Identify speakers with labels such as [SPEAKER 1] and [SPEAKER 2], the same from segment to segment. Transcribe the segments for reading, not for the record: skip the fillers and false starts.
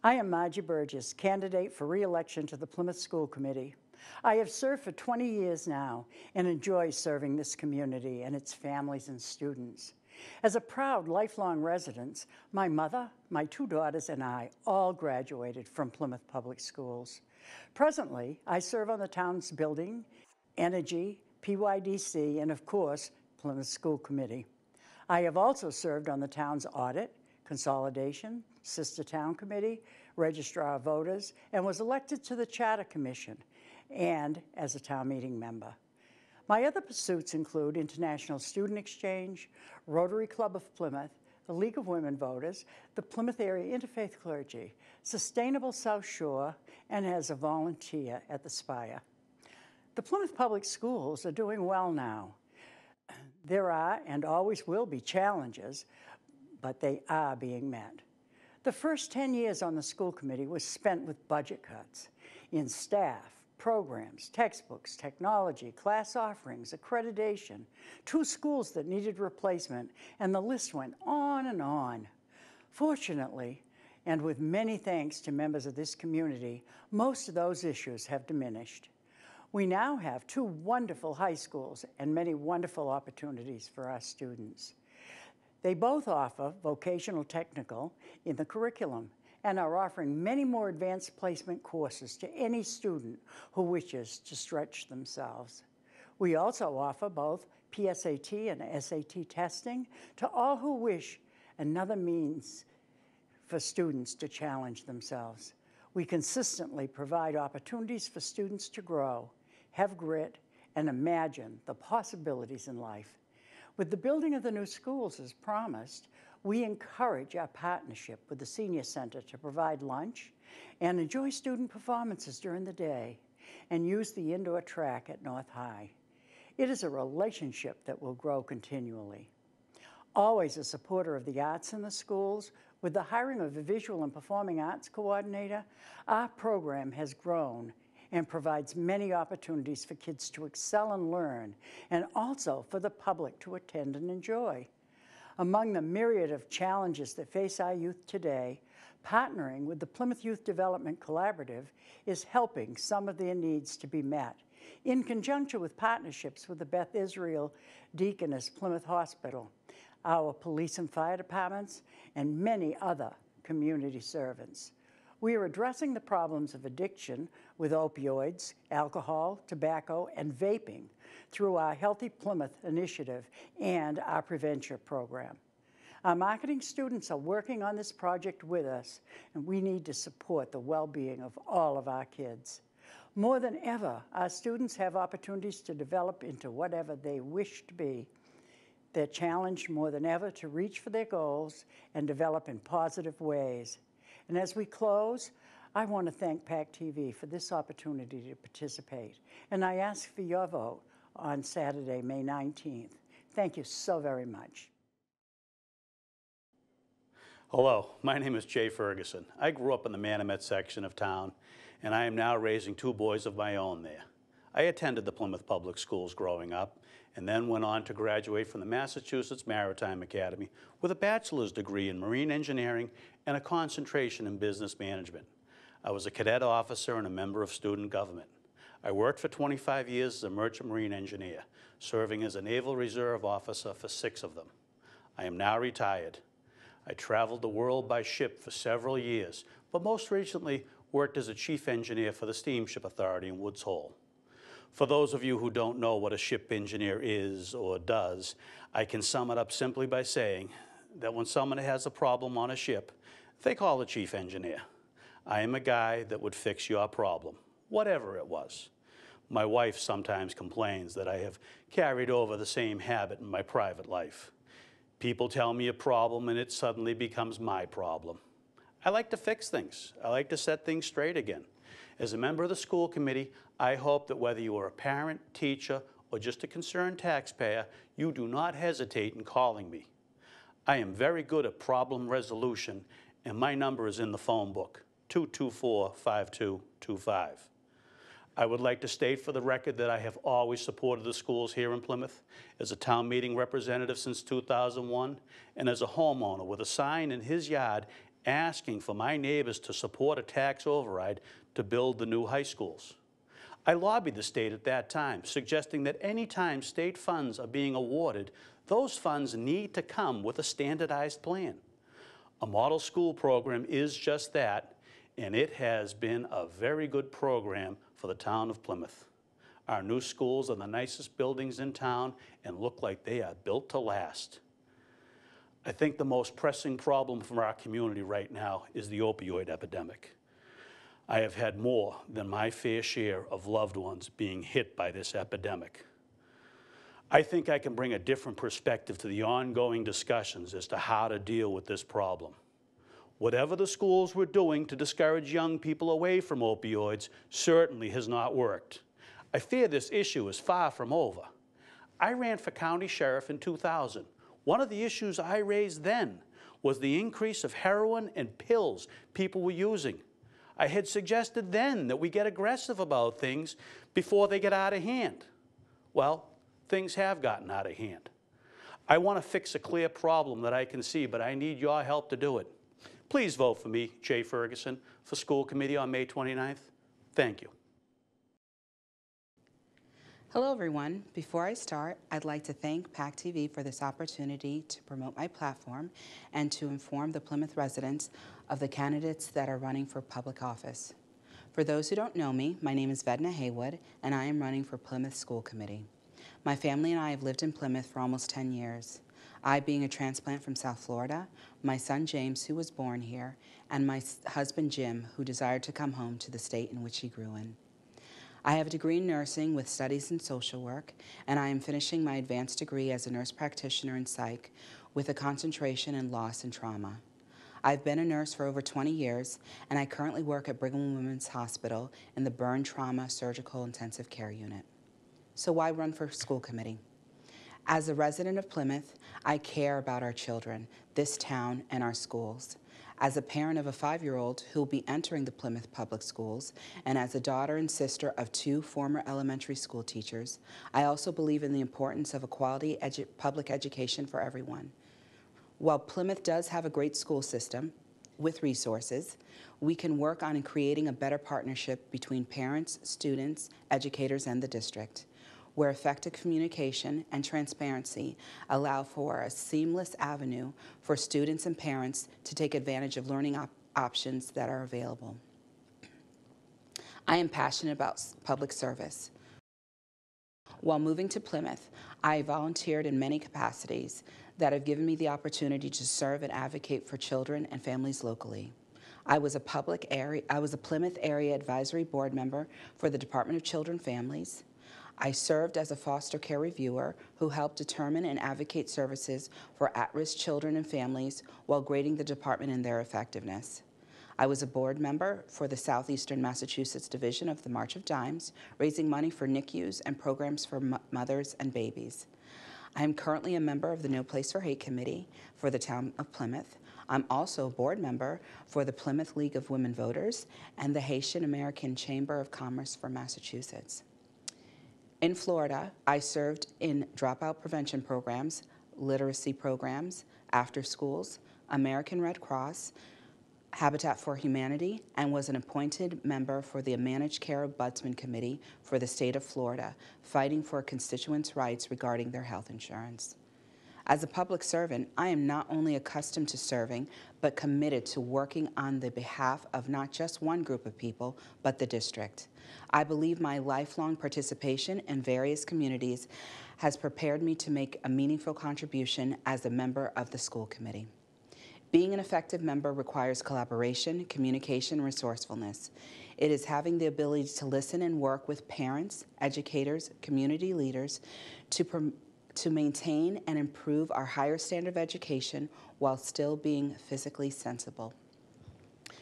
[SPEAKER 1] I am Margie Burgess, candidate for re-election to the Plymouth School Committee. I have served for 20 years now and enjoy serving this community and its families and students. As a proud lifelong resident, my mother, my two daughters, and I all graduated from Plymouth Public Schools. Presently, I serve on the town's Building, Energy, PYDC, and of course, Plymouth School Committee. I have also served on the town's Audit, Consolidation, Sister Town Committee, Registrar of Voters, and was elected to the Charter Commission and as a town meeting member. My other pursuits include International Student Exchange, Rotary Club of Plymouth, the League of Women Voters, the Plymouth Area Interfaith Clergy, Sustainable South Shore, and as a volunteer at the Spire. The Plymouth Public Schools are doing well now. There are and always will be challenges, but they are being met. The first 10 years on the school committee was spent with budget cuts in staff, programs, textbooks, technology, class offerings, accreditation, 2 schools that needed replacement, and the list went on and on. Fortunately, and with many thanks to members of this community, most of those issues have diminished. We now have 2 wonderful high schools and many wonderful opportunities for our students. They both offer vocational technical in the curriculum and are offering many more advanced placement courses to any student who wishes to stretch themselves. We also offer both PSAT and SAT testing to all who wish another means for students to challenge themselves. We consistently provide opportunities for students to grow, have grit, and imagine the possibilities in life. With the building of the new schools as promised, we encourage our partnership with the Senior Center to provide lunch and enjoy student performances during the day and use the indoor track at North High. It is a relationship that will grow continually. Always a supporter of the arts in the schools, with the hiring of a visual and performing arts coordinator, our program has grown and provides many opportunities for kids to excel and learn, and also for the public to attend and enjoy. Among the myriad of challenges that face our youth today, partnering with the Plymouth Youth Development Collaborative is helping some of their needs to be met, in conjunction with partnerships with the Beth Israel Deaconess Plymouth Hospital, our police and fire departments, and many other community servants. We are addressing the problems of addiction with opioids, alcohol, tobacco, and vaping through our Healthy Plymouth initiative and our prevention program. Our marketing students are working on this project with us, and we need to support the well-being of all of our kids. More than ever, our students have opportunities to develop into whatever they wish to be. They're challenged more than ever to reach for their goals and develop in positive ways. And as we close, I want to thank PAC TV for this opportunity to participate. And I ask for your vote on Saturday, May 19th. Thank you so very much.
[SPEAKER 2] Hello, my name is Jay Ferguson. I grew up in the Manomet section of town, and I am now raising 2 boys of my own there. I attended the Plymouth Public Schools growing up, and then went on to graduate from the Massachusetts Maritime Academy with a bachelor's degree in marine engineering and a concentration in business management. I was a cadet officer and a member of student government. I worked for 25 years as a merchant marine engineer, serving as a Naval Reserve officer for 6 of them. I am now retired. I traveled the world by ship for several years, but most recently worked as a chief engineer for the Steamship Authority in Woods Hole. For those of you who don't know what a ship engineer is or does, I can sum it up simply by saying that when someone has a problem on a ship, they call the chief engineer. I am a guy that would fix your problem, whatever it was. My wife sometimes complains that I have carried over the same habit in my private life. People tell me a problem and it suddenly becomes my problem. I like to fix things. I like to set things straight again. As a member of the school committee, I hope that whether you are a parent, teacher, or just a concerned taxpayer, you do not hesitate in calling me. I am very good at problem resolution, and my number is in the phone book, 224-5225. I would like to state for the record that I have always supported the schools here in Plymouth as a town meeting representative since 2001, and as a homeowner with a sign in his yard asking for my neighbors to support a tax override to build the new high schools. I lobbied the state at that time, suggesting that any time state funds are being awarded, those funds need to come with a standardized plan. A model school program is just that, and it has been a very good program for the town of Plymouth. Our new schools are the nicest buildings in town and look like they are built to last. I think the most pressing problem for our community right now is the opioid epidemic. I have had more than my fair share of loved ones being hit by this epidemic. I think I can bring a different perspective to the ongoing discussions as to how to deal with this problem. Whatever the schools were doing to discourage young people away from opioids certainly has not worked. I fear this issue is far from over. I ran for county sheriff in 2000. One of the issues I raised then was the increase of heroin and pills people were using. I had suggested then that we get aggressive about things before they get out of hand. Well, things have gotten out of hand. I want to fix a clear problem that I can see, but I need your help to do it. Please vote for me, Jay Ferguson, for school committee on May 29th. Thank you.
[SPEAKER 3] Hello, everyone. Before I start, I'd like to thank PAC TV for this opportunity to promote my platform and to inform the Plymouth residents of the candidates that are running for public office. For those who don't know me, my name is Vedna Haywood, and I am running for Plymouth School Committee. My family and I have lived in Plymouth for almost 10 years. I being a transplant from South Florida, my son James, who was born here, and my husband Jim, who desired to come home to the state in which he grew in. I have a degree in nursing with studies in social work, and I am finishing my advanced degree as a nurse practitioner in psych with a concentration in loss and trauma. I've been a nurse for over 20 years, and I currently work at Brigham and Women's Hospital in the Burn Trauma Surgical Intensive Care Unit. So why run for school committee? As a resident of Plymouth, I care about our children, this town, and our schools. As a parent of a 5-year-old who will be entering the Plymouth Public Schools, and as a daughter and sister of 2 former elementary school teachers, I also believe in the importance of a quality public education for everyone. While Plymouth does have a great school system with resources, we can work on creating a better partnership between parents, students, educators, and the district, where effective communication and transparency allow for a seamless avenue for students and parents to take advantage of learning options that are available. I am passionate about public service. While moving to Plymouth, I volunteered in many capacities that have given me the opportunity to serve and advocate for children and families locally. I was a Plymouth Area Advisory Board member for the Department of Children and Families. I served as a foster care reviewer who helped determine and advocate services for at-risk children and families while grading the department in their effectiveness. I was a board member for the Southeastern Massachusetts Division of the March of Dimes, raising money for NICUs and programs for mothers and babies. I am currently a member of the No Place for Hate Committee for the town of Plymouth. I'm also a board member for the Plymouth League of Women Voters and the Haitian American Chamber of Commerce for Massachusetts. In Florida, I served in dropout prevention programs, literacy programs, after schools, American Red Cross, Habitat for Humanity, and was an appointed member for the Managed Care Ombudsman Committee for the state of Florida, fighting for constituents' rights regarding their health insurance. As a public servant, I am not only accustomed to serving, but committed to working on the behalf of not just one group of people, but the district. I believe my lifelong participation in various communities has prepared me to make a meaningful contribution as a member of the school committee. Being an effective member requires collaboration, communication, and resourcefulness. It is having the ability to listen and work with parents, educators, community leaders to maintain and improve our higher standard of education while still being physically sensible.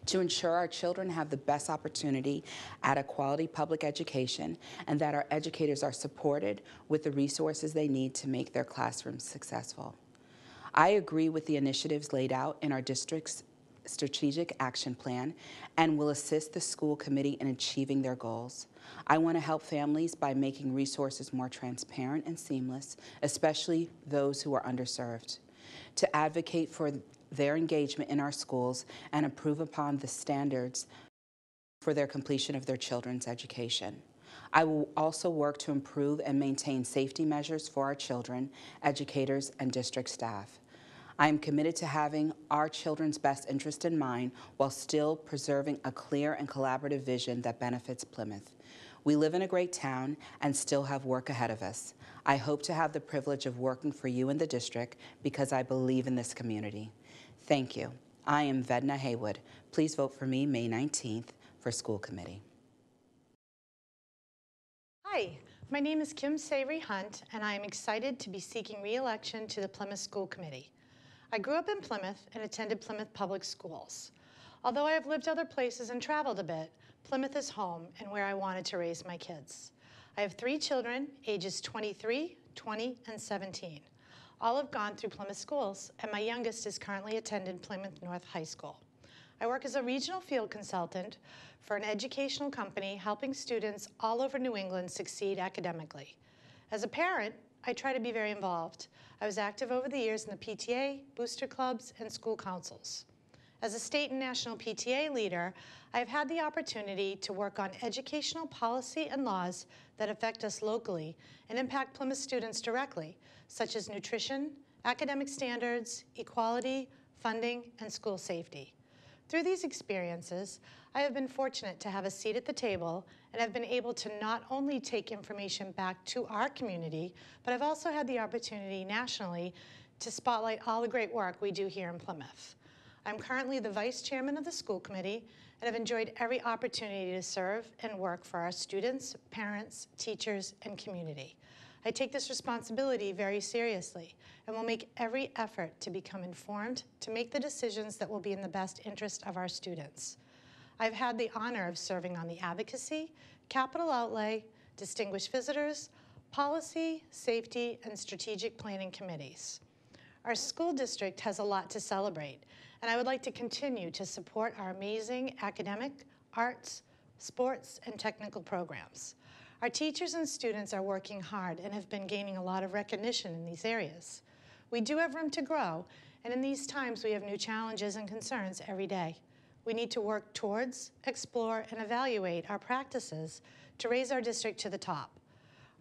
[SPEAKER 3] To ensure our children have the best opportunity at a quality public education and that our educators are supported with the resources they need to make their classrooms successful. I agree with the initiatives laid out in our district's strategic action plan and will assist the school committee in achieving their goals. I want to help families by making resources more transparent and seamless, especially those who are underserved. To advocate for their engagement in our schools and improve upon the standards for their completion of their children's education. I will also work to improve and maintain safety measures for our children, educators, and district staff. I am committed to having our children's best interest in mind while still preserving a clear and collaborative vision that benefits Plymouth. We live in a great town and still have work ahead of us. I hope to have the privilege of working for you in the district because I believe in this community. Thank you. I am Vedna Haywood. Please vote for me May 19th for school committee.
[SPEAKER 4] Hi, my name is Kim Savory Hunt, and I am excited to be seeking re-election to the Plymouth School Committee. I grew up in Plymouth and attended Plymouth Public Schools. Although I have lived other places and traveled a bit, Plymouth is home and where I wanted to raise my kids. I have 3 children, ages 23, 20, and 17. All have gone through Plymouth schools, and my youngest is currently attending Plymouth North High School. I work as a regional field consultant for an educational company helping students all over New England succeed academically. As a parent, I try to be very involved. I was active over the years in the PTA, booster clubs, and school councils. As a state and national PTA leader, I have had the opportunity to work on educational policy and laws that affect us locally and impact Plymouth students directly, such as nutrition, academic standards, equality, funding, and school safety. Through these experiences, I have been fortunate to have a seat at the table and have been able to not only take information back to our community, but I've also had the opportunity nationally to spotlight all the great work we do here in Plymouth. I'm currently the vice chairman of the school committee and have enjoyed every opportunity to serve and work for our students, parents, teachers, and community. I take this responsibility very seriously and will make every effort to become informed to make the decisions that will be in the best interest of our students. I've had the honor of serving on the advocacy, capital outlay, distinguished visitors, policy, safety, and strategic planning committees. Our school district has a lot to celebrate, and I would like to continue to support our amazing academic, arts, sports, and technical programs. Our teachers and students are working hard and have been gaining a lot of recognition in these areas. We do have room to grow, and in these times we have new challenges and concerns every day. We need to work towards, explore, and evaluate our practices to raise our district to the top.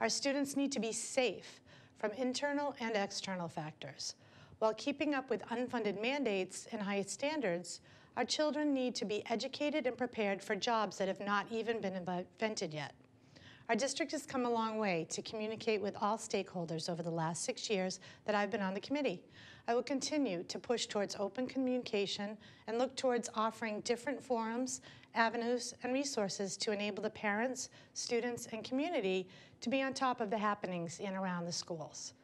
[SPEAKER 4] Our students need to be safe from internal and external factors. While keeping up with unfunded mandates and high standards, our children need to be educated and prepared for jobs that have not even been invented yet. Our district has come a long way to communicate with all stakeholders over the last 6 years that I've been on the committee. I will continue to push towards open communication and look towards offering different forums, avenues, and resources to enable the parents, students, and community to be on top of the happenings in and around the schools.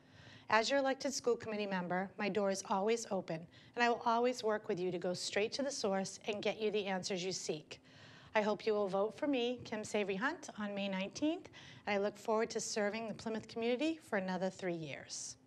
[SPEAKER 4] As your elected school committee member, my door is always open, and I will always work with you to go straight to the source and get you the answers you seek. I hope you will vote for me, Kim Savory Hunt, on May 19th, and I look forward to serving the Plymouth community for another 3 years.